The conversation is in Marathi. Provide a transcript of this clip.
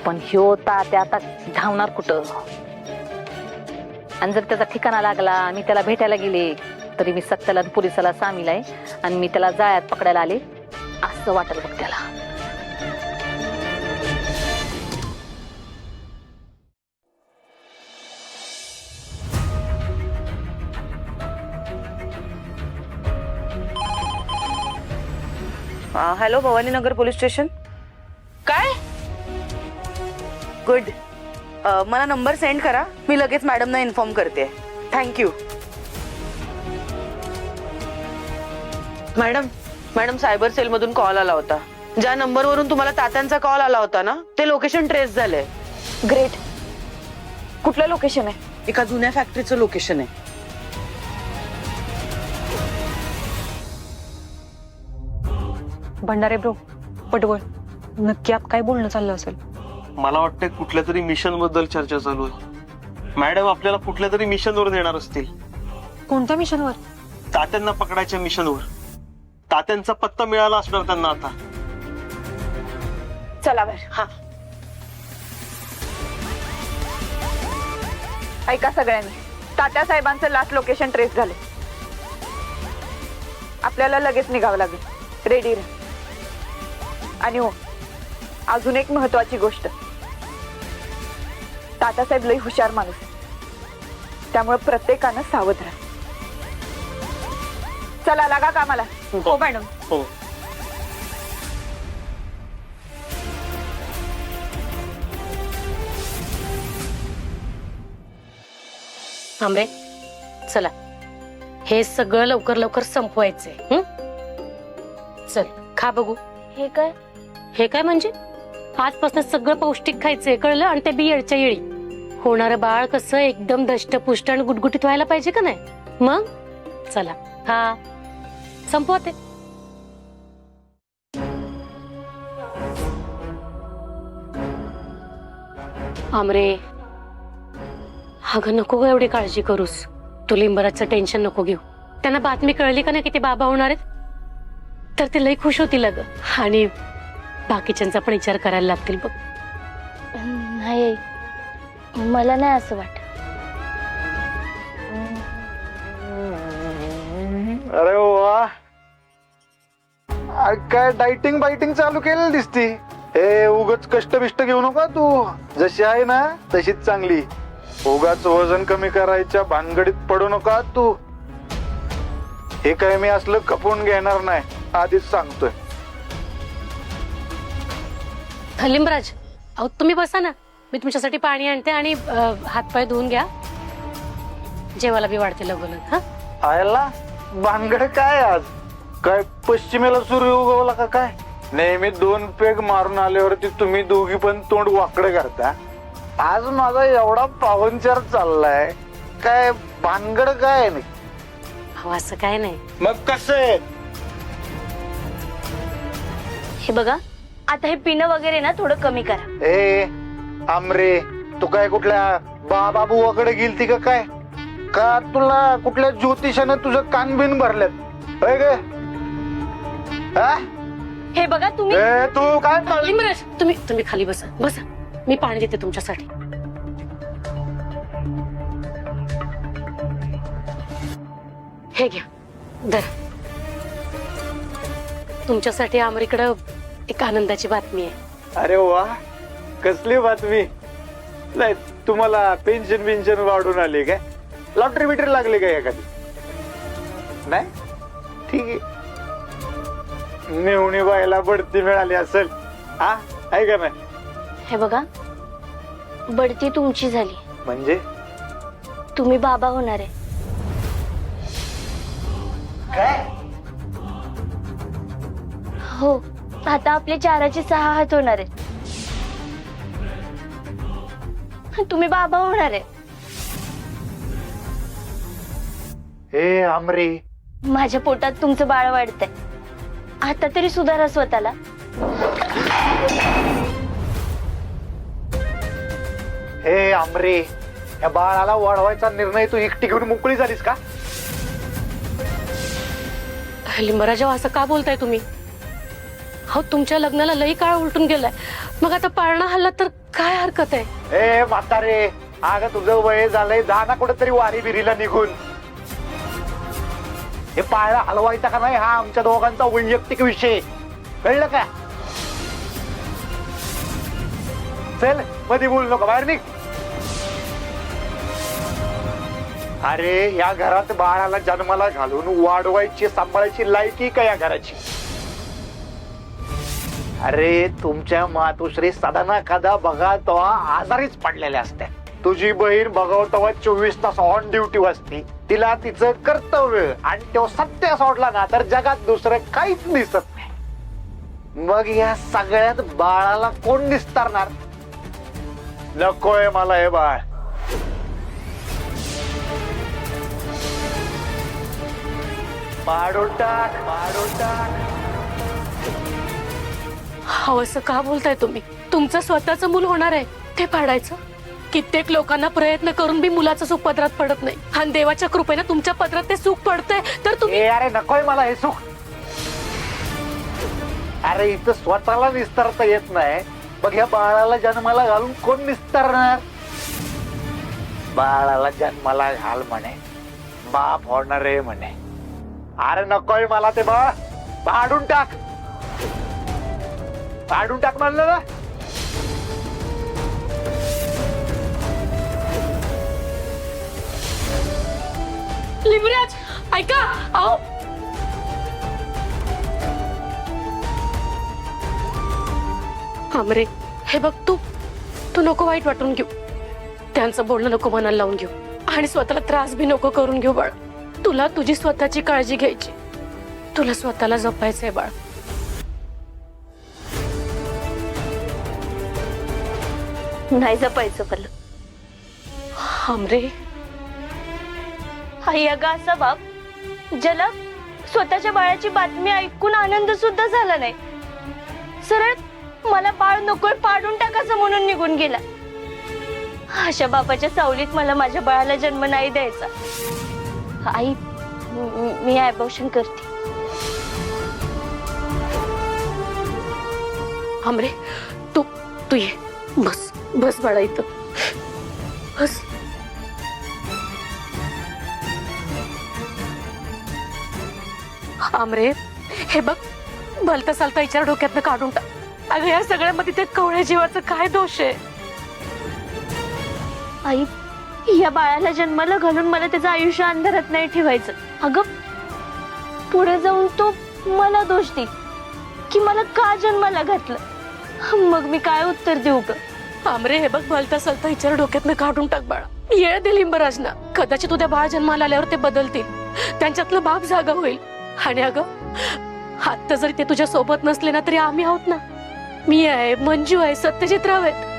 पण ह्यो तात्या आता धावणार कुठं? आणि जर त्याचा ठिकाणा लागला, मी त्याला भेटायला गेले तरी मी सत्याला पोलिसाला सामील आहे आणि मी त्याला जाळ्यात पकडायला आले असं वाटत बघ त्याला. Hello, Bhavaninagar police station. काय? गुड. मला नंबर सेंड करा, मी लगेच मॅडमना इन्फॉर्म करते. थँक्यू. मॅडम सायबर सेल मधून कॉल आला होता. ज्या नंबरवरून तुम्हाला तात्यांचा कॉल आला होता ना, ते लोकेशन ट्रेस झालंय. ग्रेट. कुठलं लोकेशन आहे? एका जुन्या फॅक्टरीचं लोकेशन आहे. भंडारे ब्रो, पटवळ, नक्की आत काय बोलणं चाललं असेल? मला वाटतं कुठल्या तरी मिशन बद्दल चर्चा चालू आहे. मॅडम आपल्याला कुठल्या तरी मिशनवर नेणार असतील. कोणत्या मिशनवर? तात्यांना पकडायच्या मिशनवर. तात्यांचा पत्ता मिळाला असणार त्यांना आता. चला बर. हा. ऐका सगळ्यांनी, तात्या साहेबांचं लास्ट लोकेशन ट्रेस झाले. आपल्याला लगेच निघावं लागेल. रेडी राहा. आणि हो, अजून एक महत्वाची गोष्ट, तात्यासाहेब लई हुशार माणूस आहे, त्यामुळे प्रत्येकानं सावध राहा. चला लागा कामाला. हो मॅडम. हो. आंबे, चला हे सगळं लवकर लवकर संपवायचंय. चल खा बघू. हे काय? हे काय म्हणजे? आजपासून सगळं पौष्टिक खायचंय, कळलं? आणि ते बी येळच्या येळी. होणारं बाळ कसं एकदम धष्टपुष्ट आणि गुटगुटीत व्हायला पाहिजे का नाही? मग चला हा संपवा ते. आमरे, अगं नको ग एवढी काळजी करूस. तू लिंबराचं टेन्शन नको घेऊ. त्यांना बातमी कळली का नाही की ते बाबा होणार आहेत, तर ते लई खुश होतील अगं. आणि बाकीच्यांचा पण विचार करायला लागतील बघ. नाही, मला नाही असं वाटत. अरे वा, काय डायटिंग बायटिंग चालू केलेली दिसती. हे उगाच कष्ट बिष्ट घेऊ नका तू. जशी आहे ना तशीच चांगली. उगाच वजन कमी करायच्या भानगडीत पडू नका तू. हे काय मी असलं खपून घेणार नाही, आधीच सांगतोय. लिंबराज, अहो तुम्ही बसा ना, मी तुमच्यासाठी पाणी आणते आणि हातपाय धुवून घ्या. जेवायला बी वाढते लगोलग. हा आयला भानगड काय आज? काय पश्चिमेला सूर्य उगवला का काय? नेहमी 2 पेग मारून आल्यावरती तुम्ही दोघी पण तोंड वाकडं करता. आज माझा एवढा पाहुणचार चाललाय, काय भानगड काय नाही? अहो असं काय नाही. मग कसं आहे? हे बघा, आता हे पिणं वगैरे ना थोडं कमी करा. ए आमरे, तू काय कुठल्या बाबूकडे गेलती का काय? का तुला कुठल्या ज्योतिषानं तुझं कान बिन भरल्यात होय ग? हा? हे बघा तुम्ही. ए, तू काय लिंबराज, तुम्ही खाली बसा बसा, मी पाणी देते तुमच्यासाठी. हे घ्या धरा. तुमच्यासाठी आमरीकडं एक आनंदाची बातमी आहे. अरे वा, कसली बातमी? नाही तुम्हाला पेन्शन बिन्शन वाढून आली काय? लॉटरी बिटरी लागली काय एखादी? नाही, ठीक आहे. मेहुणी बायला बढती मिळाली असेल, हा आहे का नाही? हे बघा, बढती तुमची झाली, म्हणजे तुम्ही बाबा होणार आहे. काय? हो, आता आपले 4चे 6 हात होणार आहेत. तुम्ही बाबा होणार आहे. हे आमरे, माझ्या पोटात तुमचं बाळ वाढतंय. आता तरी सुधारा स्वतःला. हे आमरे, या बाळाला वाढवायचा निर्णय तू एकटी घेऊन मोकळी झालीस का? लिंबराजाव असं का बोलताय तुम्ही? हो तुमच्या लग्नाला लई काळ उलटून गेलाय, मग आता पाळणा हल्ला तर काय हरकत आहे? ए म्हातारे, अगं तुझं वय झालंय, जा ना कुठेतरी वारी बिरीला निघून. हे पाळणा हलवायचा का नाही हा आमच्या दोघांचा वैयक्तिक विषय, कळलं का? चल मध्ये बोलू नका, बाहेर निघ. अरे या घरात बाळाला जन्माला घालून वाढवायची सांभाळायची लायकी का या घराची? अरे तुमच्या मातोश्री सदा ना कदा बघा तेव्हा आजारीच पडलेल्या असत्या. तुझी बहीण बघाव तेव्हा 24 तास ऑन ड्युटी असती. तिला तिचं कर्तव्य आणि तो सत्य सोडला ना तर जगात दुसरं काहीच दिसत नाही. मग या सगळ्यात बाळाला कोण निस्तारणार? नकोय मला हे बाळ. पाडून टाक, पाडून टाक. हो असं का बोलताय तुम्ही? तुमचं स्वतःचं मूल होणार आहे ते पाडायचं? कित्येक लोकांना प्रयत्न करून बी मुलाचं सुख पदरात पडत नाही, आणि देवाच्या कृपेने तुमच्या पदरात ते सुख पडतंय तर तुम्ही. अरे नकोय मला हे सुख. अरे इथं स्वतःला निस्तारता येत नाही, मग ह्या बाळाला जन्माला घालून कोण निस्तारणार? बाळाला जन्माला घाल म्हणे, बाप होणार आहे म्हणे. अरे नकोय मला ते बाळ. पाडून टाक, पाडून टाक म्हणलं ना. लिंबराज ऐका, अहो हमरे, हे बघ तू नको वाईट वाटून घेऊ, त्यांचं बोलणं नको मनाला लावून घेऊ, आणि स्वतःला त्रास बी नको करून घेऊ बाळ. तुला तुझी स्वतःची काळजी घ्यायची, तुला स्वतःला जपायचंय बाळ. नाही जपायचं पल्लू. हमरे, आई अगं असा बाप ज्याला स्वतःच्या बाळाची बातमी ऐकून आनंद सुद्धा झाला नाही, सरळ मला बाळ नकोय पाडून टाकायचं म्हणून निघून गेला. अशा बापाच्या सावलीत मला माझ्या बाळाला जन्म नाही द्यायचा. आई मी ॲबॉर्शन करते. हमरे तू तू ये, बस बस बाळा इथं बस. आमरे, हे बघ भलता सालता विचार डोक्यातनं काढून टाक. अगं या सगळ्यामध्ये ते कवळ्या जीवाचा काय दोष आहे? आई या बाळाला जन्माला घालून मला त्याचं आयुष्य अंधारात नाही ठेवायचं. अगं पुढे जाऊन तो मला दोष दे की मला का जन्माला घातलं, मग मी काय उत्तर देऊ ग? आमरे हे बघ भलता सालता विचार डोक्यातनं काढून टाक बाळा. येळ दे लिंबराजना, कदाचित उद्या बाळ जन्माला आल्यावर ते बदलतील, त्यांच्यातलं बाप जागा होईल. आणि अगं आता जरी ते तुझ्या सोबत नसले ना तरी आम्ही आहोत ना. मी आहे, मंजू आहे, सत्यजित राव आहेत.